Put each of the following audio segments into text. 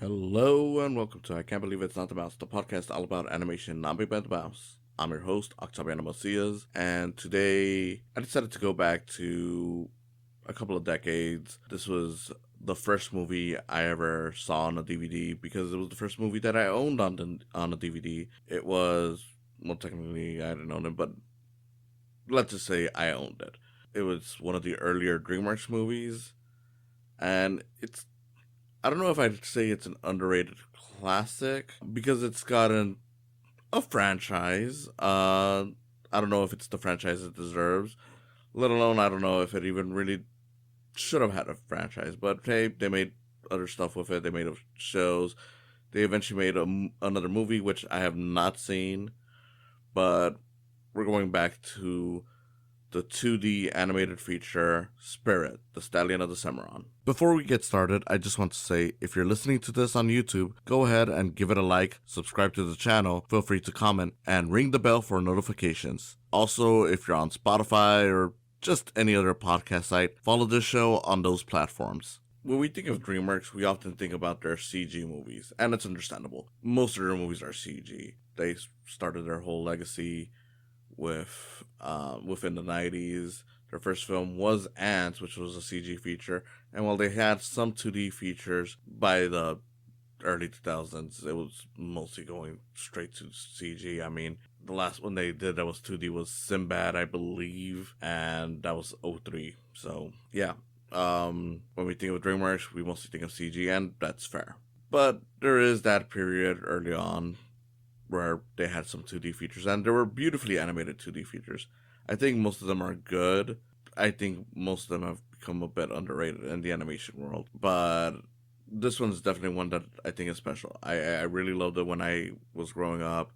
Hello and welcome to I Can't Believe It's Not the Mouse, the podcast all about animation not made by the mouse. I'm your host, Octaviano Macias, and today I decided to go back to a couple of decades. This was the first movie I ever saw on a DVD because it was the first movie that I owned on a DVD. It was, well, technically I didn't own it, but let's just say I owned it. It was one of the earlier DreamWorks movies, and I don't know if I'd say it's an underrated classic because it's gotten a franchise. I don't know if it's the franchise it deserves, let alone I don't know if it even really should have had a franchise. But hey, they made other stuff with it. They made shows. They eventually made another movie, which I have not seen, but we're going back to the 2D animated feature Spirit, the Stallion of the Cimarron. Before we get started, I just want to say if you're listening to this on YouTube, go ahead and give it a like, subscribe to the channel, feel free to comment, and ring the bell for notifications. Also, if you're on Spotify or just any other podcast site, follow this show on those platforms. When we think of DreamWorks, we often think about their CG movies, and it's understandable. Most of their movies are CG. They started their whole legacy within the 90s. Their first film was Ants, which was a CG feature, and while they had some 2D features by the early 2000s, it was mostly going straight to CG. I mean, the last one they did that was 2D was Sinbad, I believe, and that was '03. So yeah, when we think of DreamWorks, we mostly think of CG, and that's fair. But there is that period early on where they had some 2D features, and there were beautifully animated 2D features. I think most of them are good. I think most of them have become a bit underrated in the animation world, but this one's definitely one that I think is special. I really loved it when I was growing up,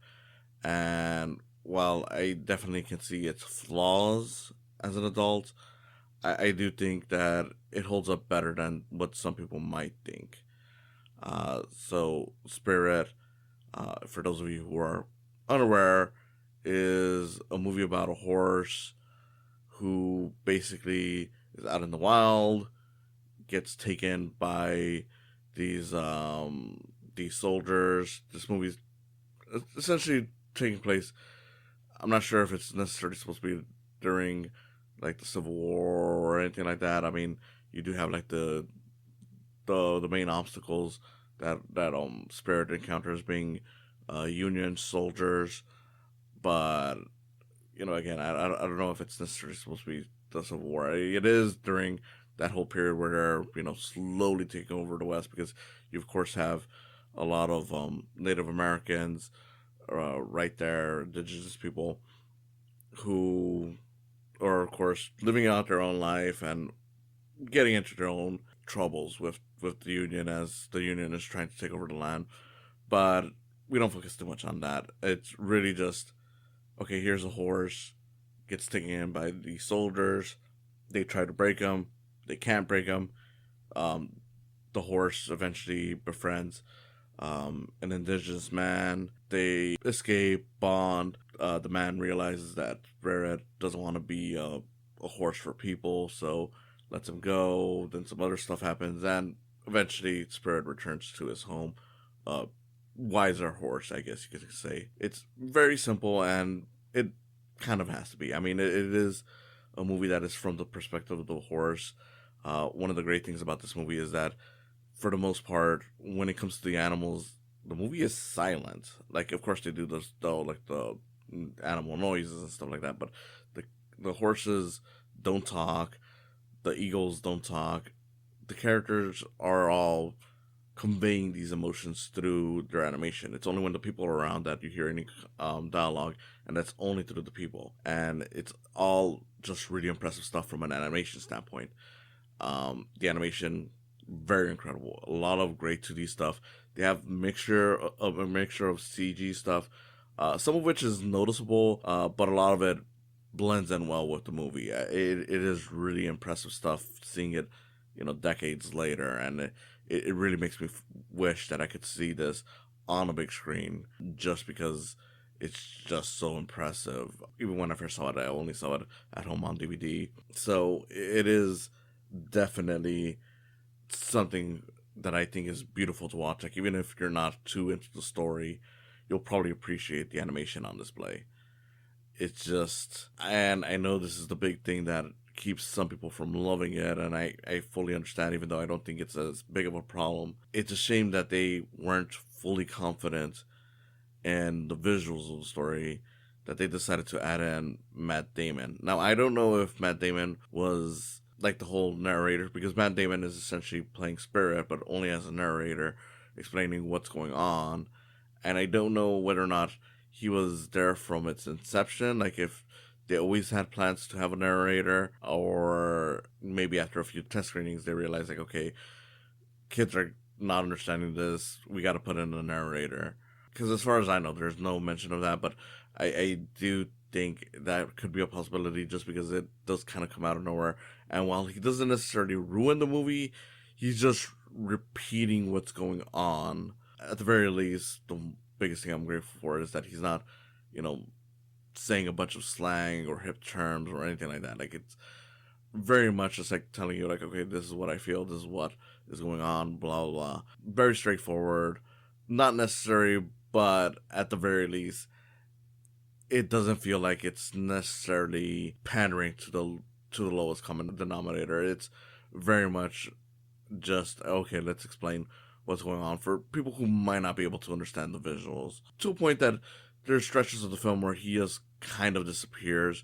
and while I definitely can see its flaws as an adult, I do think that it holds up better than what some people might think. So Spirit, for those of you who are unaware, is a movie about a horse who basically is out in the wild, gets taken by these soldiers. This movie's essentially taking place. I'm not sure if it's necessarily supposed to be during like the Civil War or anything like that. I mean, you do have like the main obstacles that Spirit encounters being Union soldiers, but again, I don't know if it's necessarily supposed to be the Civil War. It is during that whole period where they're slowly taking over the West, because you of course have a lot of Native Americans right there, indigenous people who are of course living out their own life and getting into their own troubles with the Union as the Union is trying to take over the land. But we don't focus too much on that. It's really just, okay, here's a horse, gets taken in by the soldiers. They try to break him. They can't break him. The horse eventually befriends an indigenous man. They escape, bond. The man realizes that Spirit doesn't want to be a horse for people, so lets him go. Then some other stuff happens, and eventually Spirit returns to his home. Wiser horse, I guess you could say. It's very simple, and it kind of has to be. I mean, it is a movie that is from the perspective of the horse. One of the great things about this movie is that, for the most part, when it comes to the animals, the movie is silent. Like, of course, they do the animal noises and stuff like that, but the horses don't talk. The eagles don't talk. The characters are all conveying these emotions through their animation. It's only when the people are around that you hear any dialogue, and that's only through the people. And it's all just really impressive stuff from an animation standpoint. The animation, very incredible. A lot of great 2D stuff. They have a mixture of CG stuff, some of which is noticeable, but a lot of it blends in well with the movie. It is really impressive stuff seeing it, decades later, and it really makes me wish that I could see this on a big screen, just because it's just so impressive. Even when I first saw it, I only saw it at home on DVD. So it is definitely something that I think is beautiful to watch. Like, even if you're not too into the story, you'll probably appreciate the animation on display. It's just, and I know this is the big thing that keeps some people from loving it, and I fully understand, even though I don't think it's as big of a problem. It's a shame that they weren't fully confident in the visuals of the story, that they decided to add in Matt Damon. Now, I don't know if Matt Damon was like the whole narrator, because Matt Damon is essentially playing Spirit, but only as a narrator, explaining what's going on. And I don't know whether or not he was there from its inception, like if they always had plans to have a narrator, or maybe after a few test screenings they realized, like, okay, kids are not understanding this, we got to put in a narrator. Because as far as I know, there's no mention of that, but I do think that could be a possibility, just because it does kind of come out of nowhere. And while he doesn't necessarily ruin the movie, he's just repeating what's going on. At the very least, the biggest thing I'm grateful for is that he's not, you know, saying a bunch of slang or hip terms or anything like that. Like, it's very much just like telling you, like, okay, this is what I feel, this is what is going on, blah blah blah. Very straightforward, not necessary, but at the very least, it doesn't feel like it's necessarily pandering to the lowest common denominator. It's very much just, okay, let's explain what's going on for people who might not be able to understand the visuals, to a point that there's stretches of the film where he just kind of disappears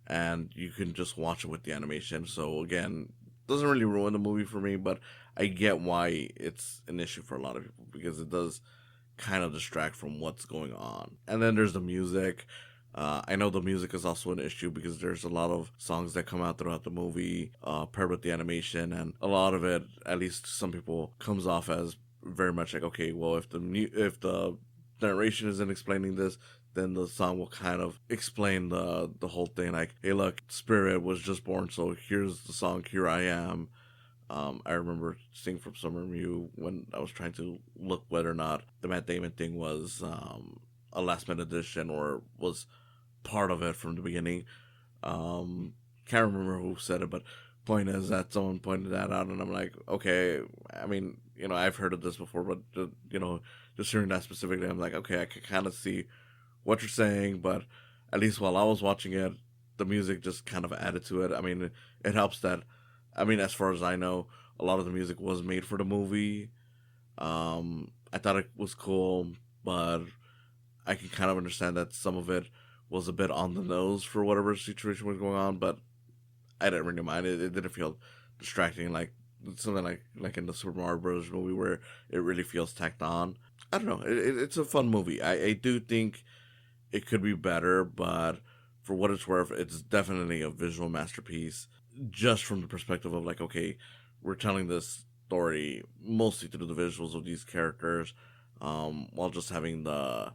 and you can just watch it with the animation. So again, doesn't really ruin the movie for me, but I get why it's an issue for a lot of people, because it does kind of distract from what's going on. And then there's the music. I know the music is also an issue, because there's a lot of songs that come out throughout the movie, paired with the animation, and a lot of it, at least to some people, comes off as very much like, okay, well, if the narration isn't explaining this, then the song will kind of explain the whole thing. Like, hey, look, Spirit was just born, so here's the song, Here I Am. I remember seeing from Summer Mew when I was trying to look whether or not the Matt Damon thing was a last minute addition or was part of it from the beginning. Can't remember who said it, but point is that someone pointed that out, and I'm like, okay, I mean, I've heard of this before, but just hearing that specifically, I'm like, okay, I can kind of see what you're saying, but at least while I was watching it, the music just kind of added to it. I mean, it helps that, I mean, as far as I know, a lot of the music was made for the movie. I thought it was cool, but I can kind of understand that some of it was a bit on the nose for whatever situation was going on, but I didn't really mind it. It didn't feel distracting, like something like in the Super Mario Bros. Movie, where it really feels tacked on. I don't know. It's a fun movie. I do think it could be better, but for what it's worth, it's definitely a visual masterpiece. Just from the perspective of, like, okay, we're telling this story mostly through the visuals of these characters, while just having the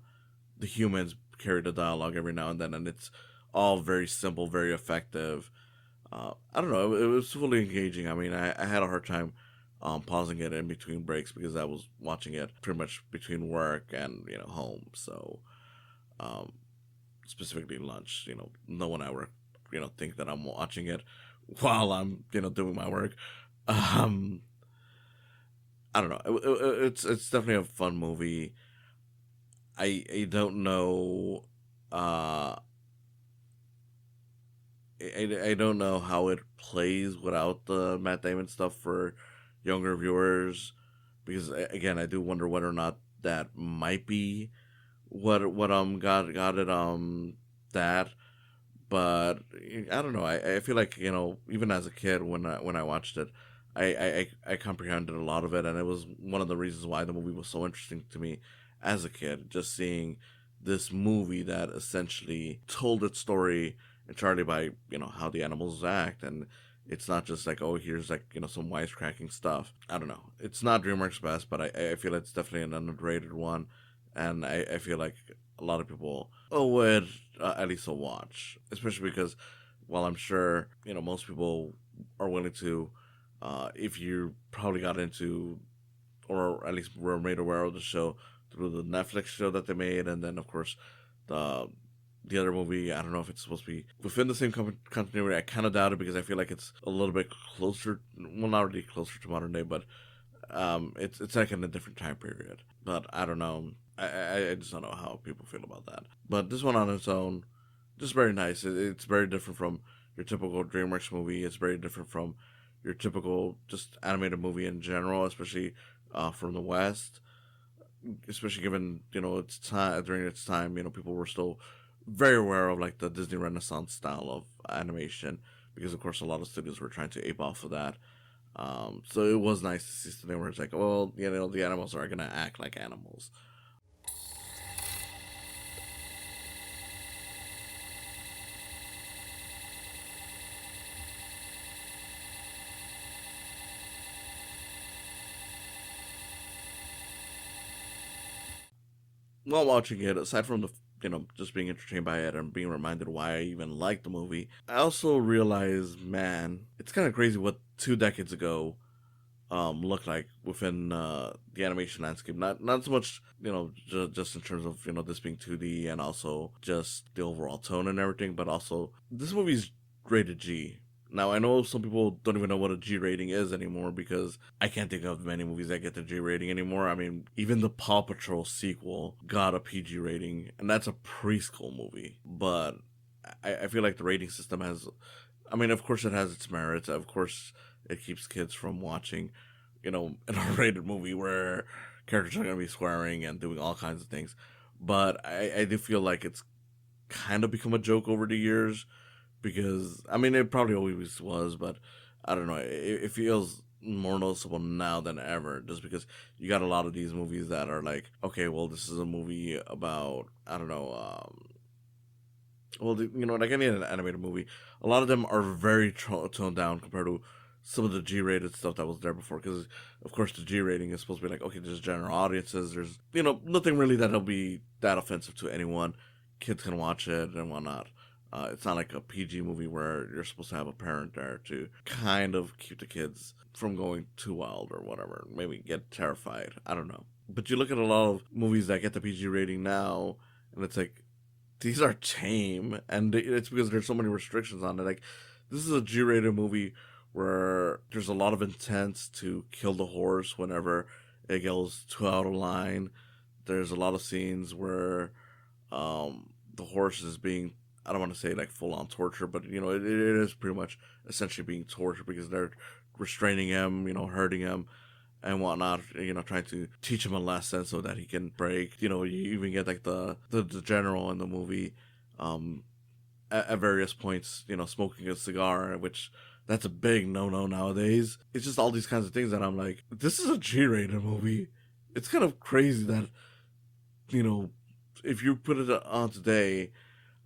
humans carry the dialogue every now and then, and it's all very simple, very effective. I don't know, it was fully engaging. I mean, I had a hard time pausing it in between breaks, because I was watching it pretty much between work and home. So um, specifically lunch. No one ever think that I'm watching it while I'm doing my work. Um, I don't know. It's definitely a fun movie. I don't know. Uh, I don't know how it plays without the Matt Damon stuff for younger viewers, because again, I do wonder whether or not that might be what got it that. But I don't know. I feel like, even as a kid, when I watched it, I comprehended a lot of it, and it was one of the reasons why the movie was so interesting to me as a kid. Just seeing this movie that essentially told its story entirely by how the animals act, and it's not just like, oh, here's like some wisecracking stuff. I don't know. It's not DreamWorks' best, but I feel it's definitely an underrated one, and I feel like a lot of people owe it at least a watch, especially because, while I'm sure most people are willing to, if you probably got into, or at least were made aware of the show through the Netflix show that they made, and then of course the the other movie. I don't know if it's supposed to be within the same continuity. I kind of doubt it, because I feel like it's a little bit closer. Well, not really closer to modern day, but It's like in a different time period. But I don't know. I just don't know how people feel about that. But this one on its own, just very nice. It's very different from your typical DreamWorks movie. It's very different from your typical just animated movie in general, especially from the West. Especially given its time during its time, people were still very aware of like the Disney Renaissance style of animation because of course a lot of studios were trying to ape off of that. So it was nice to see something where it's like, well, the animals are gonna act like animals. While watching it, aside from the just being entertained by it and being reminded why I even liked the movie, I also realized, man, it's kind of crazy what 2 decades ago looked like within the animation landscape. Not so much just in terms of this being 2D and also just the overall tone and everything, but also this movie's rated G. Now I know some people don't even know what a G rating is anymore because I can't think of many movies that get the G rating anymore. I mean, even the Paw Patrol sequel got a PG rating, and that's a preschool movie. But I feel like the rating system has, I mean, of course it has its merits. Of course it keeps kids from watching, an R-rated movie where characters are going to be swearing and doing all kinds of things. But I do feel like it's kind of become a joke over the years because, I mean, it probably always was, but I don't know. It feels more noticeable now than ever just because you got a lot of these movies that are like, okay, well, this is a movie about, I don't know, well, like any animated movie, a lot of them are very toned down compared to some of the G-rated stuff that was there before. Because of course the G rating is supposed to be like, okay, there's general audiences. There's nothing really that'll be that offensive to anyone. Kids can watch it and whatnot. It's not like a PG movie where you're supposed to have a parent there to kind of keep the kids from going too wild or whatever. Maybe get terrified. I don't know. But you look at a lot of movies that get the PG rating now, and it's like, these are tame, and it's because there's so many restrictions on it. Like, this is a G-rated movie where there's a lot of intent to kill the horse whenever it goes too out of line. There's a lot of scenes where the horse is being, I don't want to say like full on torture, but it is pretty much essentially being tortured because they're restraining him, hurting him and whatnot, trying to teach him a lesson so that he can break. You even get like the general in the movie, at various points, smoking a cigar, which that's a big no nowadays. It's just all these kinds of things that I'm like, this is a G-rated movie. It's kind of crazy that, you know, if you put it on today,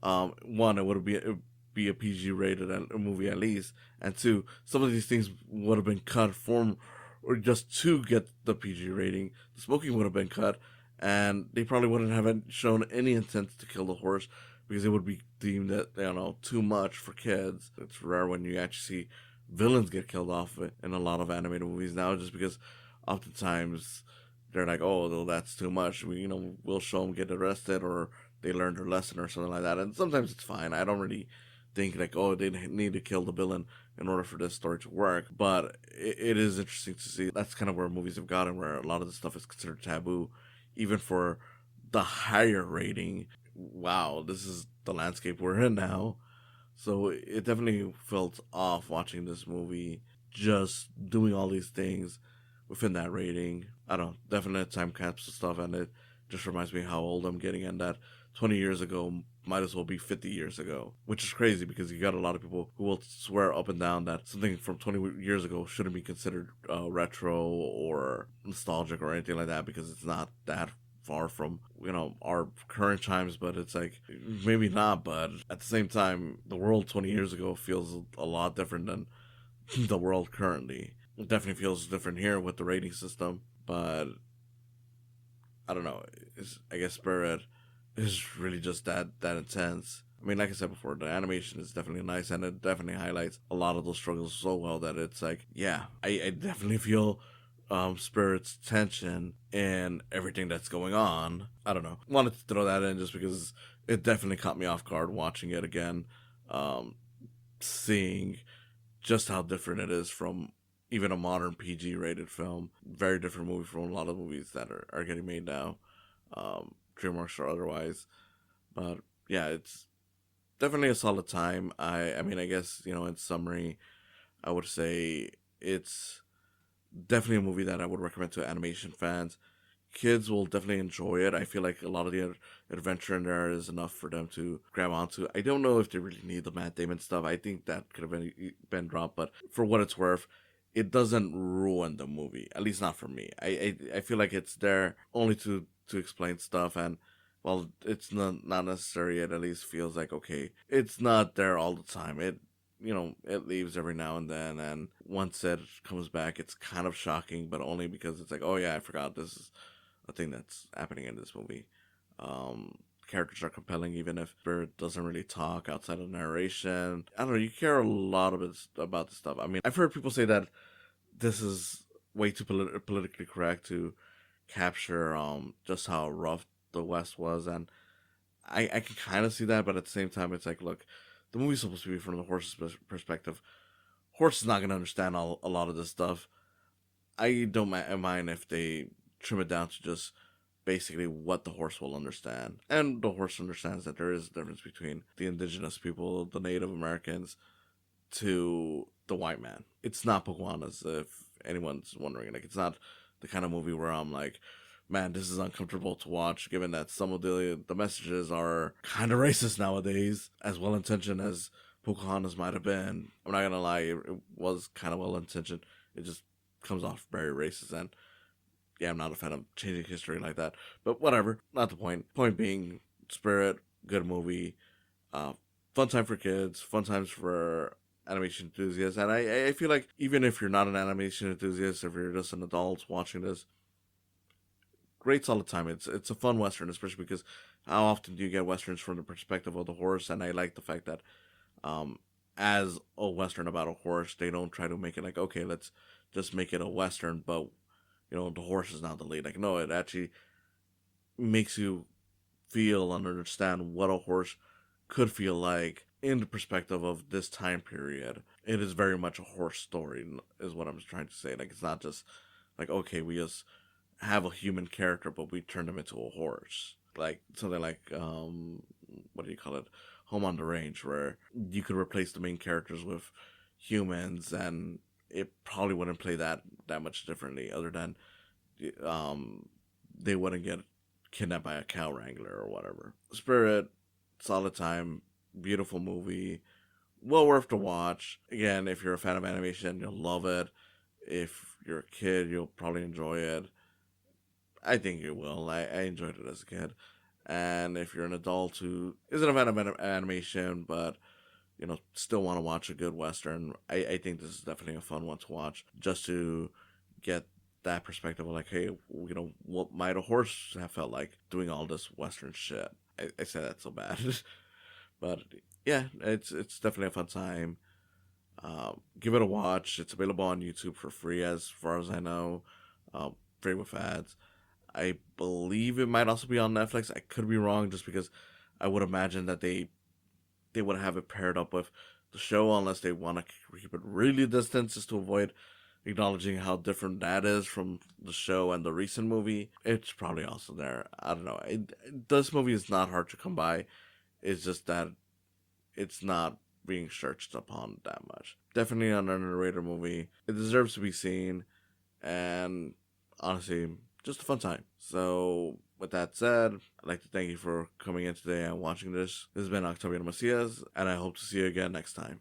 one, it would be a PG rated movie at least, and two, some of these things would have been cut from, or just to get the PG rating. The smoking would have been cut, and they probably wouldn't have shown any intent to kill the horse because it would be deemed that too much for kids. It's rare when you actually see villains get killed off in a lot of animated movies now, just because oftentimes they're like, oh, well, that's too much. We'll show them get arrested or they learned their lesson or something like that. And sometimes it's fine. I don't really think like, oh, they need to kill the villain in order for this story to work. But it is interesting to see. That's kind of where movies have gotten, where a lot of this stuff is considered taboo, even for the higher rating. Wow, this is the landscape we're in now. So it definitely felt off watching this movie, just doing all these things within that rating. I don't know, definite time capsule stuff, and it just reminds me how old I'm getting, and that 20 years ago might as well be 50 years ago, which is crazy because you got a lot of people who will swear up and down that something from 20 years ago shouldn't be considered retro or nostalgic or anything like that because it's not that far from our current times. But it's like, maybe not, but at the same time, the world 20 years ago feels a lot different than the world currently. It definitely feels different here with the rating system, but I don't know. I guess Spirit is really just that intense. I mean, like I said before, the animation is definitely nice, and it definitely highlights a lot of those struggles so well that it's like, yeah, I definitely feel Spirit's tension and everything that's going on. I don't know. Wanted to throw that in just because it definitely caught me off guard watching it again, seeing just how different it is from even a modern PG rated film. Very different movie from a lot of movies that are getting made now, DreamWorks or otherwise. But yeah, it's definitely a solid time. I mean, I guess, in summary, I would say it's definitely a movie that I would recommend to animation fans. Kids will definitely enjoy it. I feel like a lot of the adventure in there is enough for them to grab onto. I don't know if they really need the Matt Damon stuff. I think that could have been dropped, but for what it's worth, it doesn't ruin the movie. At least not for me. I feel like it's there only to explain stuff, and while it's not necessary, it at least feels like, okay, it's not there all the time. It leaves every now and then, and once it comes back, it's kind of shocking, but only because it's like, oh yeah, I forgot this is a thing that's happening in this movie. Characters are compelling, even if Spirit doesn't really talk outside of narration. I don't know, you care a lot about this stuff. I mean, I've heard people say that this is way too politically correct to capture just how rough the West was, and I can kind of see that, but at the same time, it's like, look, the movie's supposed to be from the horse's perspective. Horse is not going to understand a lot of this stuff. I don't mind if they trim it down to just basically what the horse will understand. And the horse understands that there is a difference between the indigenous people, the Native Americans, to the white man. It's not Pocahontas, if anyone's wondering. Like, it's not the kind of movie where I'm like, man, this is uncomfortable to watch, given that some of the messages are kind of racist nowadays, as well intentioned as Pocahontas might have been. I'm not gonna lie, it was kind of well intentioned. It just comes off very racist, and yeah, I'm not a fan of changing history like that. But whatever, not the point. Point being, Spirit, good movie, fun time for kids, fun times for animation enthusiasts, and I feel like even if you're not an animation enthusiast, if you're just an adult watching this, great solid time. It's a fun Western, especially because how often do you get Westerns from the perspective of the horse? And I like the fact that as a Western about a horse, they don't try to make it like, okay, let's just make it a Western, but the horse is not the lead. Like, no, it actually makes you feel and understand what a horse could feel like in the perspective of this time period. It is very much a horse story, is what I'm trying to say. Like, it's not just like, okay, we just have a human character, but we turn them into a horse. Like something like what do you call it? Home on the Range, where you could replace the main characters with humans, and it probably wouldn't play that much differently, other than they wouldn't get kidnapped by a cow wrangler or whatever. Spirit, solid time, beautiful movie, well worth to watch. Again, if you're a fan of animation, you'll love it. If you're a kid, you'll probably enjoy it. I think you will. I enjoyed it as a kid. And if you're an adult who isn't a fan of animation, but still want to watch a good Western, I think this is definitely a fun one to watch, just to get that perspective of like, hey, what might a horse have felt like doing all this Western shit? I say that so bad. But yeah, it's definitely a fun time. Give it a watch. It's available on YouTube for free, as far as I know, free with ads. I believe it might also be on Netflix. I could be wrong, just because I would imagine that they would have it paired up with the show, unless they want to keep it really distant, just to avoid acknowledging how different that is from the show and the recent movie. It's probably also there. I don't know. This movie is not hard to come by. It's just that it's not being searched upon that much. Definitely an underrated movie. It deserves to be seen, and honestly, just a fun time. So, with that said, I'd like to thank you for coming in today and watching this. This has been Octaviano Macias, and I hope to see you again next time.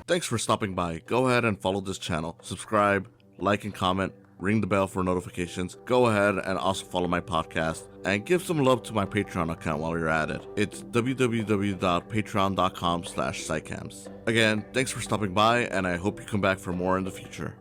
Thanks for stopping by. Go ahead and follow this channel. Subscribe, like, and comment. Ring the bell for notifications. Go ahead and also follow my podcast, and give some love to my Patreon account while you're at it. It's www.patreon.com/psycams. Again, thanks for stopping by, and I hope you come back for more in the future.